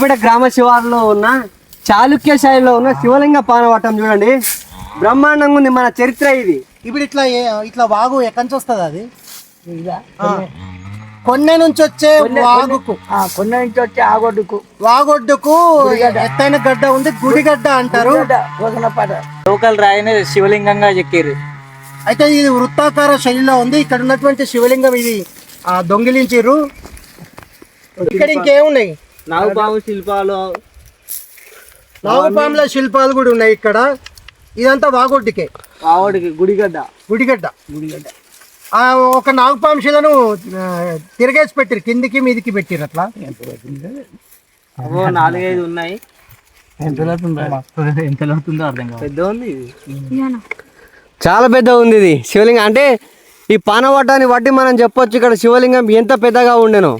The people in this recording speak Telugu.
గ్రామ శివారులో ఉన్న చాళుక్య శైలిలో ఉన్న శివలింగ పానవటం చూడండి, బ్రహ్మాండంగా ఉంది. మన చరిత్ర ఇది. ఇప్పుడు ఇట్లా వాగు ఎక్కడి నుంచి వస్తుంది? అది కొన్నె నుంచి వచ్చే వాగుకు, కొన్నె నుంచి వచ్చే వాగొడ్డుకు ఎత్తైన గడ్డ ఉంది, గుడిగడ్డ అంటారు. లోకల్ రాయిని శివలింగంగా చెక్కారు. అయితే ఇది వృత్తాకార శైలిలో ఉంది. ఇక్కడ ఉన్నటువంటి శివలింగం ఇది దొంగిలించారు. ఇక్కడ ఇంకేమున్నాయి? నాగుపాము శిల్పాలు, నాగుపాముల శిల్పాలు కూడా ఉన్నాయి ఇక్కడ. ఇదంతా వాగొడ్డుకే, గుడిగడ్డ. ఒక నాగుపాము శిలను తిరగేసి పెట్టిరు, కిందికి మీదికి పెట్టిరు. అట్లా 4-5 ఉన్నాయి. చాలా పెద్ద ఉంది ఇది శివలింగం. అంటే ఈ పానవటాన్ని బట్టి మనం చెప్పొచ్చు ఇక్కడ శివలింగం ఎంత పెద్దగా ఉండేనో.